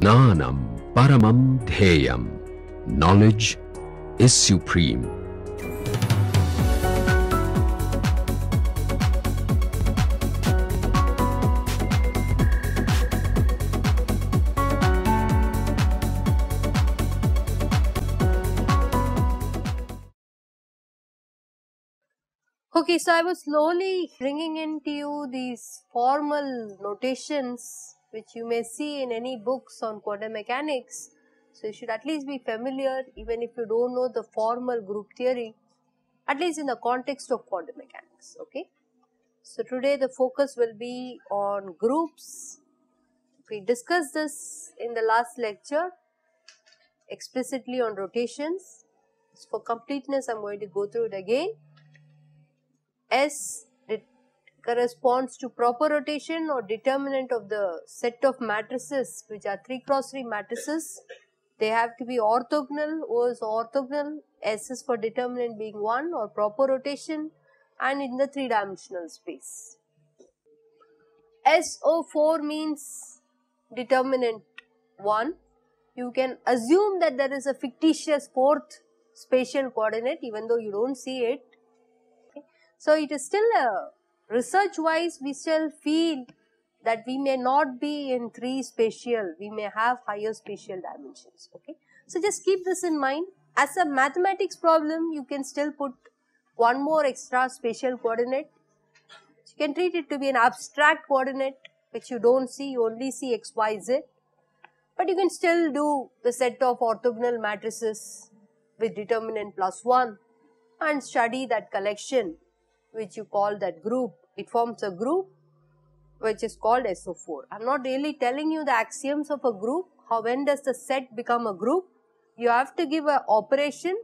Jnanam paramam dhyeyam. Knowledge is supreme. Okay, so I was slowly bringing into you these formal notations which you may see in any books on quantum mechanics. So you should at least be familiar, even if you don't know the formal group theory, at least in the context of quantum mechanics. Okay. So today the focus will be on groups. We discussed this in the last lecture explicitly on rotations. So for completeness, I am going to go through it again. S corresponds to proper rotation or determinant of the set of matrices which are 3×3 matrices. They have to be orthogonal. O is orthogonal. S is for determinant being 1 or proper rotation and in the 3-dimensional space. SO4 means determinant 1. You can assume that there is a fictitious fourth spatial coordinate even though you don't see it. So it is still research wise we still feel that we may not be in 3 spatial, we may have higher spatial dimensions. Okay. So just keep this in mind. As a mathematics problem you can still put one more extra spatial coordinate. You can treat it to be an abstract coordinate which you don't see, you only see x, y, z. But you can still do the set of orthogonal matrices with determinant +1 and study that collection which you call that group. It forms a group which is called SO4. I am not really telling you the axioms of a group. When does the set become a group? You have to give an operation.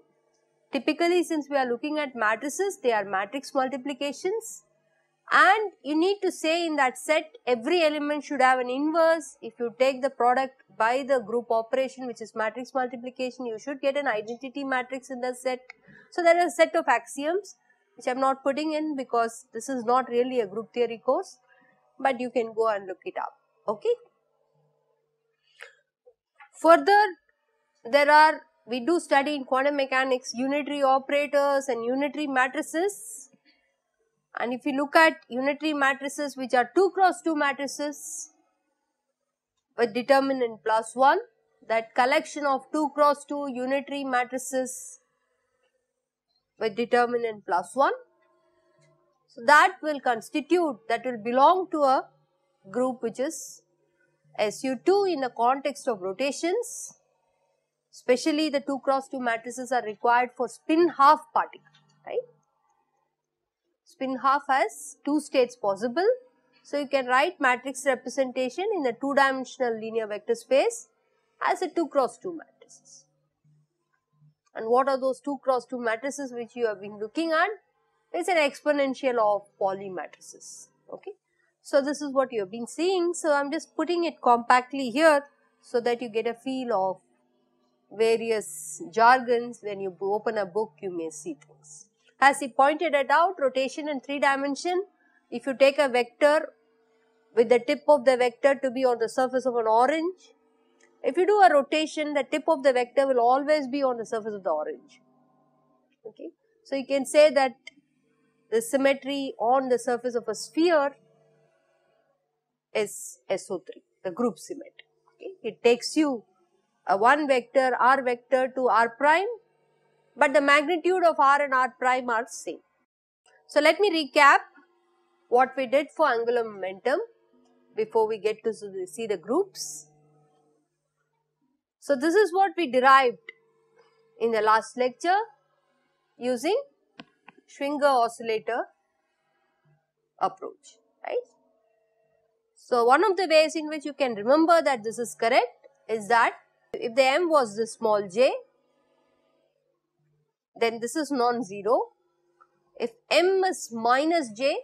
Typically, since we are looking at matrices, they are matrix multiplications. And you need to say in that set, every element should have an inverse. If you take the product by the group operation, which is matrix multiplication, you should get an identity matrix in the set. So there is a set of axioms which I am not putting in because this is not really a group theory course, but you can go and look it up. Okay. Further, we do study in quantum mechanics unitary operators and unitary matrices. And if you look at unitary matrices which are 2×2 matrices with determinant +1, that collection of 2×2 unitary matrices with determinant +1, so that will belong to a group which is SU2 in the context of rotations. Especially the 2×2 matrices are required for spin half particle, right? Spin half has 2 states possible. So you can write matrix representation in the 2-dimensional linear vector space as a 2×2 matrices. And what are those 2×2 matrices which you have been looking at? It's an exponential of Pauli matrices. Okay. So this is what you have been seeing. So I am just putting it compactly here so that you get a feel of various jargons. When you open a book, you may see things. As he pointed it out, rotation in 3 dimension, if you take a vector with the tip of the vector to be on the surface of an orange, if you do a rotation, the tip of the vector will always be on the surface of the orange. Okay. So you can say that the symmetry on the surface of a sphere is SO3, the group symmetry. Okay. It takes you a one vector r vector to r prime, but the magnitude of r and r prime are same. So let me recap what we did for angular momentum before we get to see the groups. So this is what we derived in the last lecture using Schwinger oscillator approach, right? So one of the ways in which you can remember that this is correct is that if the m was the small j, then this is non-zero. If m is minus j,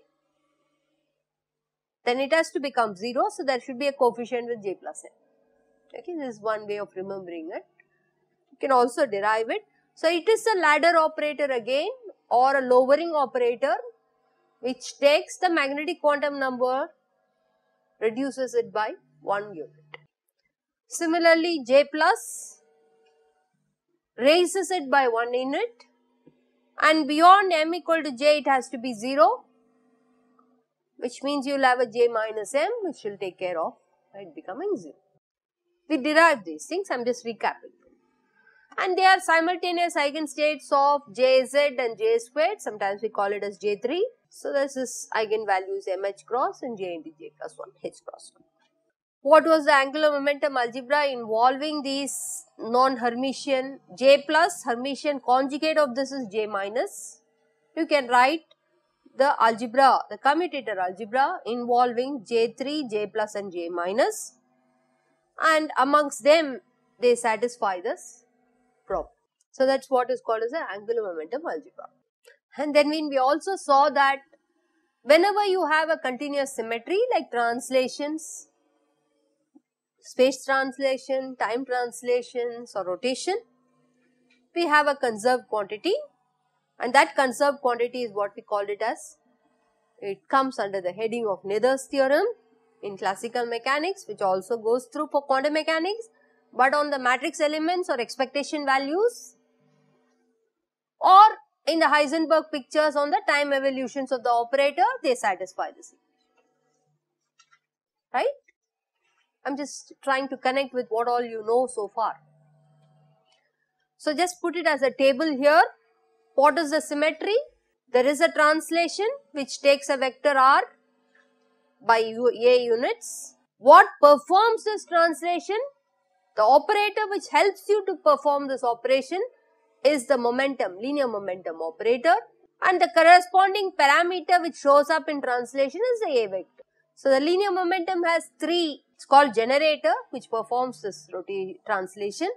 then it has to become 0. So there should be a coefficient with j plus m. Okay, this is one way of remembering it. You can also derive it. So it is a ladder operator again or a lowering operator which takes the magnetic quantum number reduces it by 1 unit. Similarly, J plus raises it by 1 unit, and beyond m equal to j it has to be 0, which means you will have a j minus m, which will take care of it becoming 0. We derived these things, I am just recapping. And they are simultaneous eigenstates of jz and j squared, sometimes we call it as j3. So this is eigenvalues mh cross and j into j plus 1 h cross 2. What was the angular momentum algebra involving these non-Hermitian? J plus Hermitian conjugate of this is j minus. You can write the algebra, the commutator algebra involving j3, j plus and j minus, and amongst them they satisfy this problem. So that's what is called as the angular momentum algebra. And then we also saw that whenever you have a continuous symmetry like translations, space translation, time translations or rotation, we have a conserved quantity, and that conserved quantity is what we called it as, it comes under the heading of Noether's theorem in classical mechanics, which also goes through for quantum mechanics, but on the matrix elements or expectation values, or in the Heisenberg pictures on the time evolutions of the operator, they satisfy this, right? I am just trying to connect with what all you know so far. So just put it as a table here. What is the symmetry? There is a translation which takes a vector r by a units. What performs this translation? The operator which helps you to perform this operation is the momentum, linear momentum operator, and the corresponding parameter which shows up in translation is the a vector. So the linear momentum has 3, it's called generator, which performs this translation.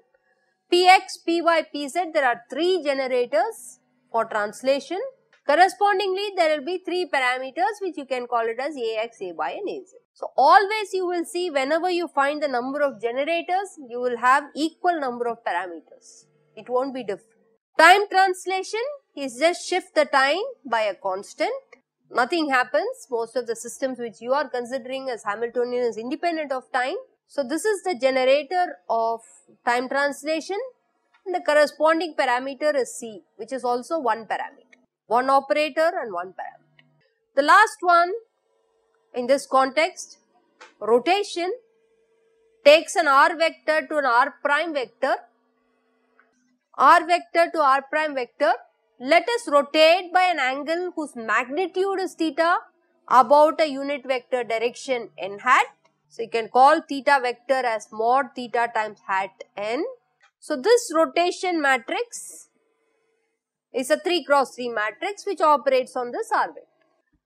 Px, Py, Pz, there are 3 generators for translation. Correspondingly, there will be 3 parameters which you can call it as Ax, Ay and Az. So always you will see whenever you find the number of generators, you will have equal number of parameters. It won't be different. Time translation is just shift the time by a constant. Nothing happens. Most of the systems which you are considering as Hamiltonian is independent of time. So this is the generator of time translation, and the corresponding parameter is C, which is also one parameter. One operator and one parameter. The last one in this context, rotation, takes an r vector to an r prime vector, r vector to r prime vector. Let us rotate by an angle whose magnitude is theta about a unit vector direction n hat. So you can call theta vector as mod theta times hat n. So this rotation matrix is a 3 cross 3 matrix which operates on this r vector.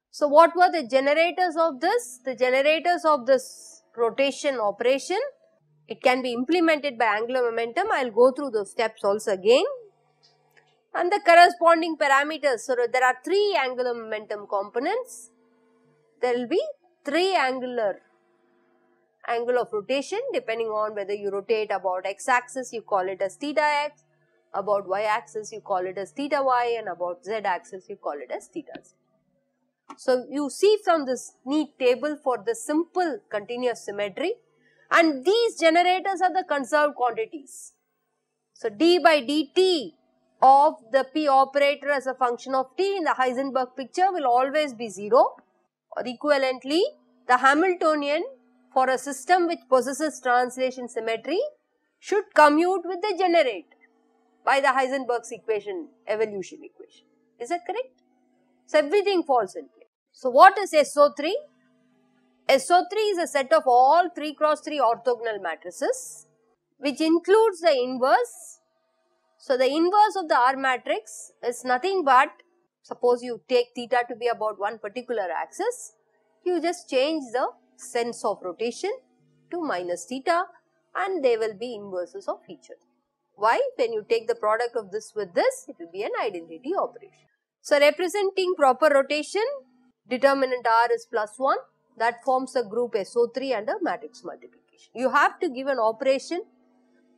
So what were the generators of this? The generators of this rotation operation, it can be implemented by angular momentum. I will go through those steps also again. And the corresponding parameters. So there are 3 angular momentum components. There will be 3 angle of rotation depending on whether you rotate about x axis, you call it as theta x, about y axis you call it as theta y, and about z axis you call it as theta z. So you see from this neat table for the simple continuous symmetry, and these generators are the conserved quantities. So d by dt of the p operator as a function of t in the Heisenberg picture will always be 0, or equivalently the Hamiltonian for a system which possesses translation symmetry should commute with the generator by the Heisenberg's equation, evolution equation. Is that correct? So everything falls in place. So what is SO3? SO3 is a set of all 3 cross 3 orthogonal matrices which includes the inverse. So the inverse of the R matrix is nothing but, suppose you take theta to be about one particular axis, you just change the sense of rotation to minus theta and they will be inverses of each other. Why? When you take the product of this with this, it will be an identity operation. So representing proper rotation, determinant R is +1, that forms a group SO3 under matrix multiplication. You have to give an operation.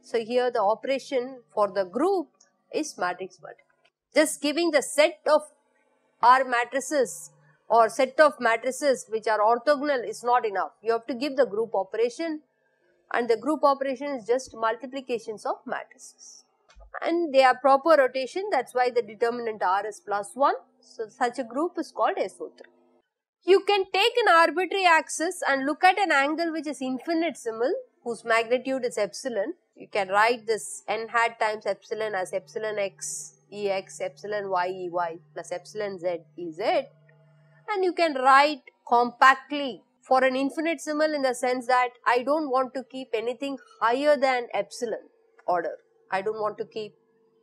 So here the operation for the group is matrix multiplication. Just giving the set of R matrices or set of matrices which are orthogonal is not enough. You have to give the group operation, and the group operation is just multiplications of matrices. And they are proper rotation, that's why the determinant R is +1. So such a group is called SO3. You can take an arbitrary axis and look at an angle which is infinitesimal, whose magnitude is epsilon. You can write this n hat times epsilon as epsilon x Ex, epsilon y Ey plus epsilon z Ez, and you can write compactly for an infinitesimal in the sense that I don't want to keep anything higher than epsilon order. I don't want to keep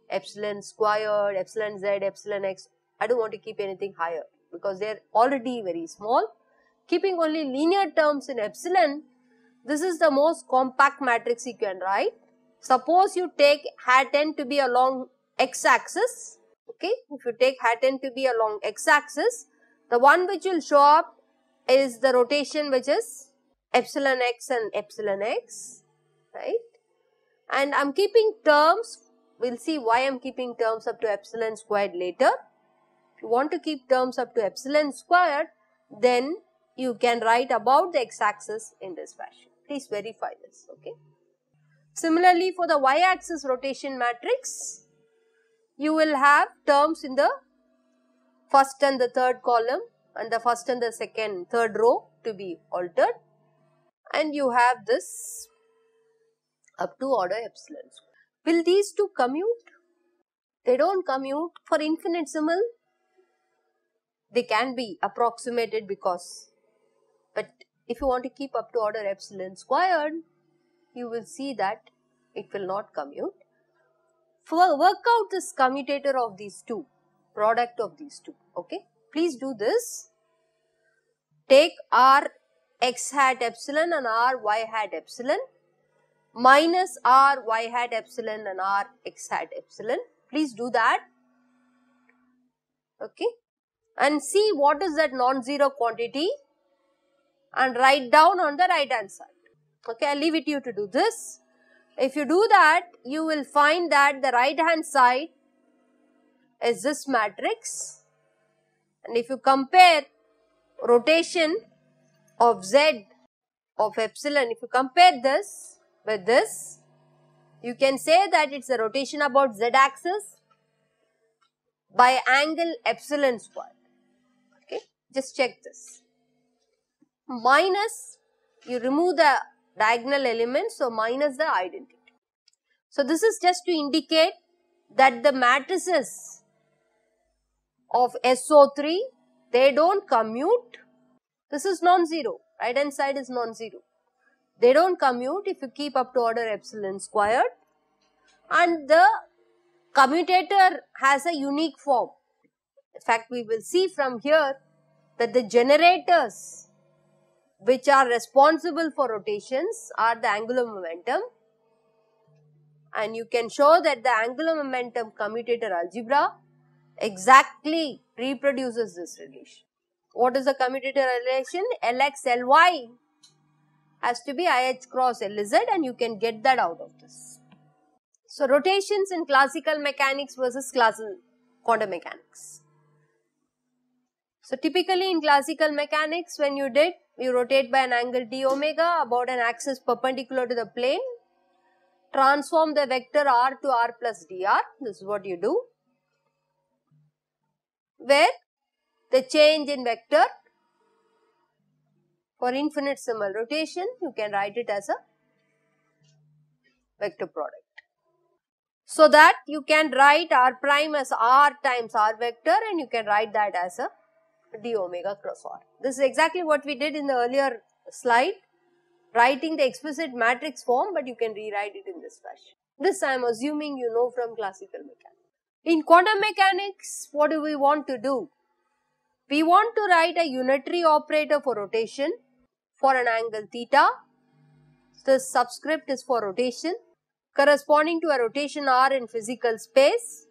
epsilon squared, epsilon z, epsilon x. I don't want to keep anything higher because they are already very small. Keeping only linear terms in epsilon, this is the most compact matrix you can write. Suppose you take hat n to be along x-axis, okay, if you take hat n to be along x-axis, the one which will show up is the rotation which is epsilon x and epsilon x, right, and I am keeping terms, we will see why I am keeping terms up to epsilon squared later. If you want to keep terms up to epsilon squared, then you can write about the x-axis in this fashion. Please verify this, okay. Similarly, for the y-axis rotation matrix, you will have terms in the first and the third column and the first and the third row to be altered, and you have this up to order epsilon. Will these two commute? They don't commute. For infinitesimal, they can be approximated because, but if you want to keep up to order epsilon squared, you will see that it will not commute. Work out this commutator of these two, product of these two, okay. Please do this. Take R x hat epsilon and R y hat epsilon minus R y hat epsilon and R x hat epsilon. Please do that, okay, and see what is that non-zero quantity and write down on the right hand side, okay. I will leave it to you to do this. If you do that, you will find that the right hand side is this matrix, and if you compare rotation of z of epsilon, if you compare this with this, you can say that it is a rotation about z axis by angle epsilon squared, okay. Just check this. Minus, you remove the diagonal elements, so minus the identity. So this is just to indicate that the matrices of SO3, they don't commute. This is non-zero, right hand side is non-zero. They don't commute if you keep up to order epsilon squared, and the commutator has a unique form. In fact, we will see from here that the generators which are responsible for rotations are the angular momentum, and you can show that the angular momentum commutator algebra exactly reproduces this relation. What is the commutator relation? Lx Ly has to be IH cross Lz, and you can get that out of this. So, rotations in classical mechanics versus classical quantum mechanics. So, typically in classical mechanics, when you rotate by an angle d omega about an axis perpendicular to the plane, transform the vector r to r plus dr, this is what you do, where the change in vector for infinitesimal rotation, you can write it as a vector product. So that you can write r prime as r times r vector, and you can write that as a d omega cross r. This is exactly what we did in the earlier slide, writing the explicit matrix form, but you can rewrite it in this fashion. This I am assuming you know from classical mechanics. In quantum mechanics, what do we want to do? We want to write a unitary operator for rotation for an angle theta. This subscript is for rotation corresponding to a rotation r in physical space,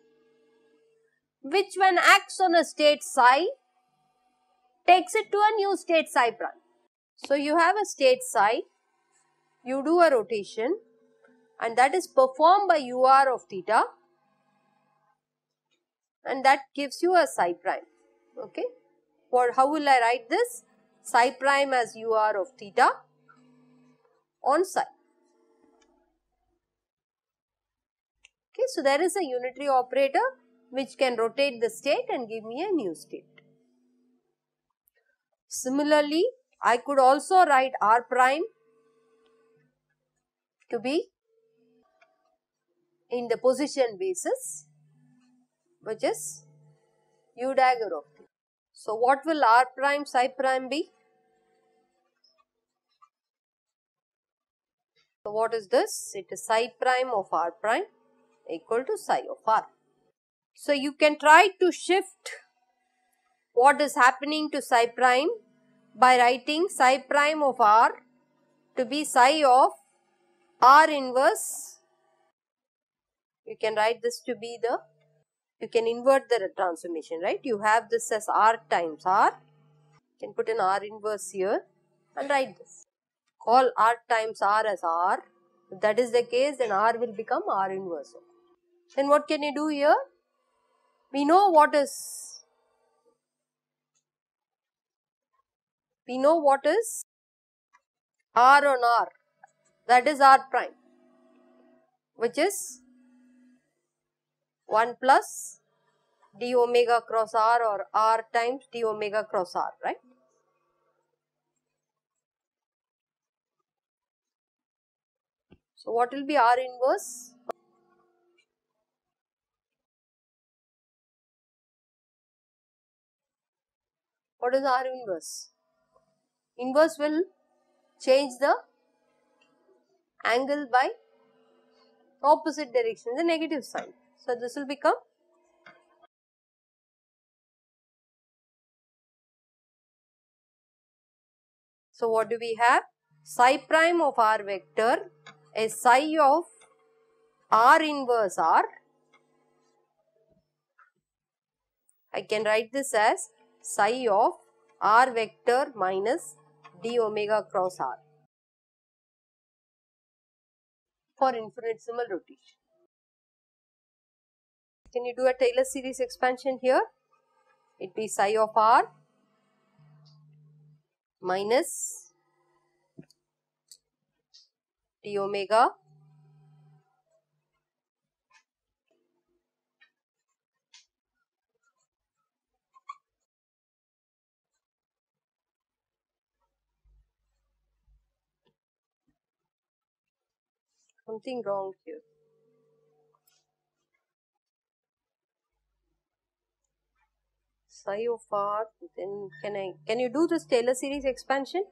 which when acts on a state psi takes it to a new state psi prime. So, you have a state psi, you do a rotation, and that is performed by ur of theta, and that gives you a psi prime, okay. how will I write this? Psi prime as UR of theta on psi. Okay, so there is a unitary operator which can rotate the state and give me a new state. Similarly, I could also write R prime to be in the position basis, which is U dagger of theta. So what will R prime psi prime be? So what is this? It is psi prime of R prime equal to psi of R. So you can try to shift what is happening to psi prime by writing psi prime of R to be psi of R inverse. You can write this to be the, you can invert the transformation, right? You have this as R times R. You can put an R inverse here and write this. Call R times R as R. If that is the case, then R will become R inverse. Then what can you do here? We know what is R on R. That is R prime, which is 1 plus d omega cross R, or R times d omega cross R, right? So what will be R inverse? What is R inverse? Inverse will change the angle by opposite direction, the negative sign. So this will become, so what do we have? Psi prime of R vector is psi of R inverse R. I can write this as psi of R vector minus d omega cross R for infinitesimal rotation. Can you do a Taylor series expansion here? It be psi of R minus d omega something wrong here. Psi of R, then can you do this Taylor series expansion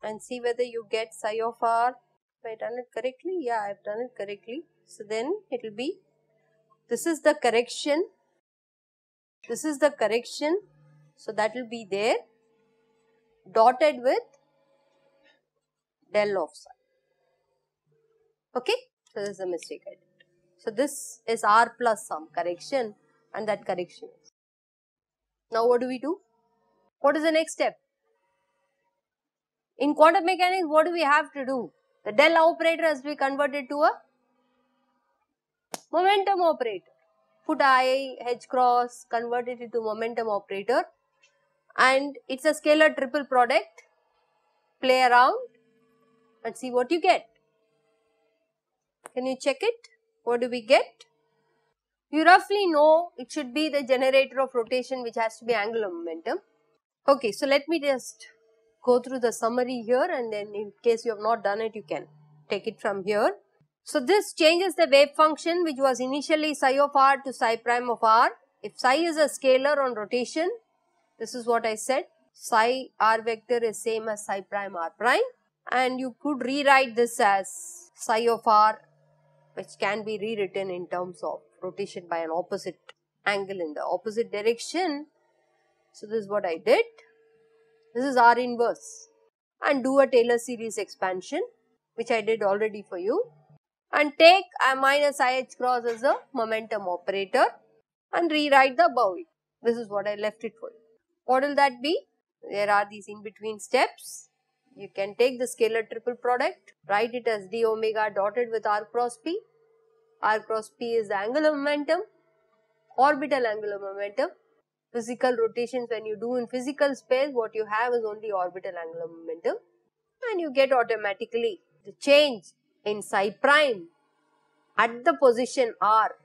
and see whether you get psi of R? Have I done it correctly? Yeah, I have done it correctly. So then it will be, this is the correction, so that will be there, dotted with del of psi. Okay, so this is a mistake I did. So this is R plus some correction, and that correction is. Now what do we do? What is the next step? In quantum mechanics, what do we have to do? The del operator has to be converted to a momentum operator. Put I, H cross, convert it into momentum operator, and it's a scalar triple product. Play around and see what you get. Can you check it? What do we get? You roughly know it should be the generator of rotation, which has to be angular momentum. Okay, so let me just go through the summary here, and then in case you have not done it, you can take it from here. So this changes the wave function, which was initially psi of R to psi prime of R. If psi is a scalar on rotation, this is what I said, psi R vector is same as psi prime R prime, and you could rewrite this as psi of R, which can be rewritten in terms of rotation by an opposite angle in the opposite direction. So this is what I did. This is R inverse, and do a Taylor series expansion, which I did already for you, and take I minus IH cross as a momentum operator and rewrite the above it. This is what I left it for you. What will that be? There are these in between steps. You can take the scalar triple product, write it as d omega dotted with R cross P. R cross P is the angular momentum, orbital angular momentum, physical rotations when you do in physical space, what you have is only orbital angular momentum, and you get automatically the change in psi prime at the position r.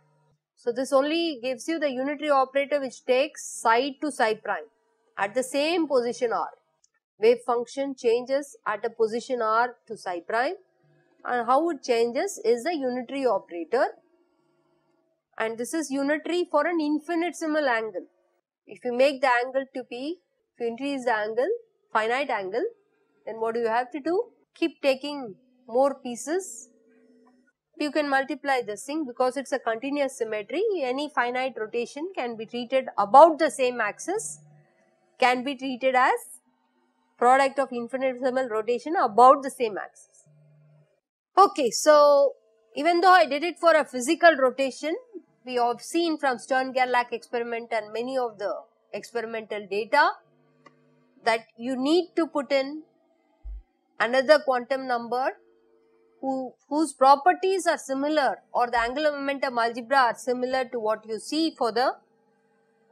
So this only gives you the unitary operator which takes psi to psi prime at the same position r. Wave function changes at a position r to psi prime, and how it changes is the unitary operator, and this is unitary for an infinitesimal angle. If you make the angle to be, if you increase the angle, finite angle, then what do you have to do? Keep taking more pieces. You can multiply this thing because it's a continuous symmetry. Any finite rotation can be treated about the same axis, can be treated as product of infinitesimal rotation about the same axis. Okay, so even though I did it for a physical rotation, we have seen from Stern-Gerlach experiment and many of the experimental data that you need to put in another quantum number whose properties are similar, or the angular momentum algebra are similar to what you see for the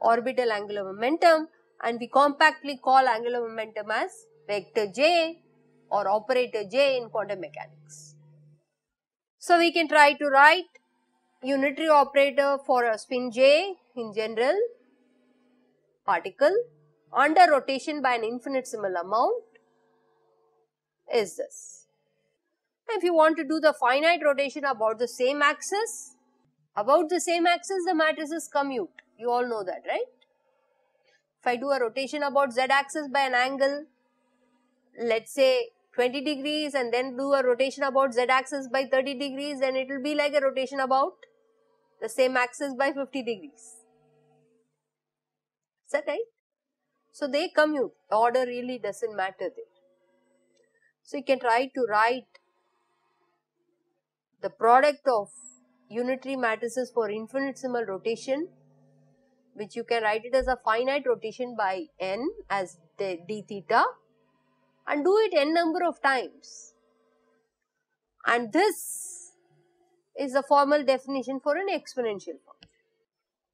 orbital angular momentum, and we compactly call angular momentum as vector J or operator J in quantum mechanics. So we can try to write unitary operator for a spin J in general particle under rotation by an infinitesimal amount is this. If you want to do the finite rotation about the same axis, the matrices commute. You all know that, right? If I do a rotation about z axis by an angle, let's say 20 degrees, and then do a rotation about z axis by 30 degrees, then it will be like a rotation about the same axis by 50 degrees. Is that right? So they commute. The order really doesn't matter there. So you can try to write the product of unitary matrices for infinitesimal rotation, which you can write it as a finite rotation by n as the d theta, and do it n number of times. And this is the formal definition for an exponential function.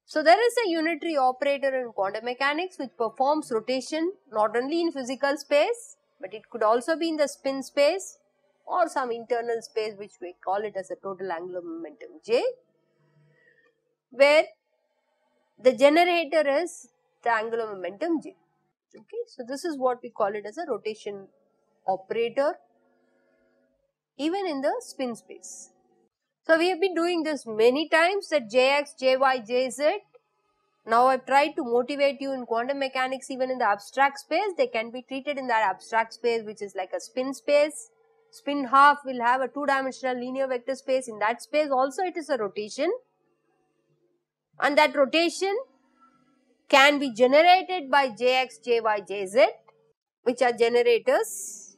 So there is a unitary operator in quantum mechanics which performs rotation not only in physical space, but it could also be in the spin space or some internal space, which we call it as a total angular momentum J, where the generator is the angular momentum J. Okay, so this is what we call it as a rotation operator even in the spin space. So we have been doing this many times, that Jx, Jy, Jz. Now I have tried to motivate you in quantum mechanics even in the abstract space. They can be treated in that abstract space which is like a spin space. Spin half will have a two-dimensional linear vector space. In that space also it is a rotation, and that rotation can be generated by Jx, Jy, Jz, which are generators.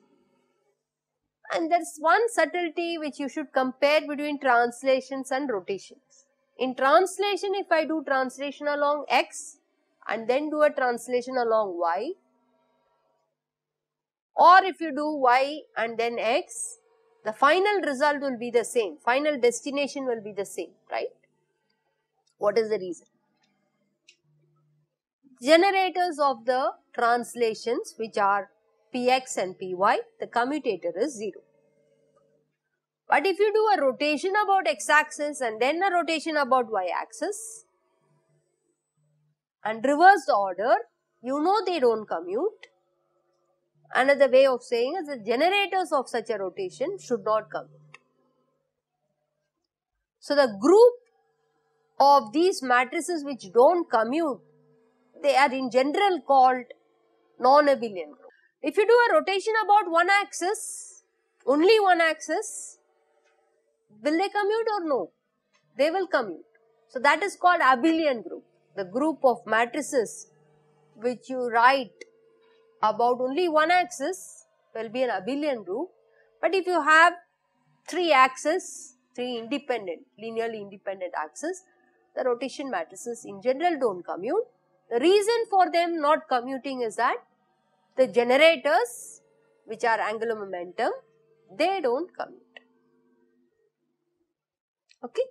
And there is one subtlety which you should compare between translations and rotations. In translation, if I do translation along x and then do a translation along y, or if you do y and then x, the final result will be the same, final destination will be the same, right? What is the reason? Generators of the translations, which are px and py, the commutator is 0. But if you do a rotation about x-axis and then a rotation about y-axis and reverse the order, you know they don't commute. Another way of saying is the generators of such a rotation should not commute. So the group of these matrices which don't commute, they are in general called non-abelian group. If you do a rotation about one axis, only one axis, will they commute or no? They will commute. So that is called abelian group. The group of matrices which you write about only one axis will be an abelian group. But if you have three axes, three independent, linearly independent axes, the rotation matrices in general don't commute. The reason for them not commuting is that the generators, which are angular momentum, they don't commute. Okay.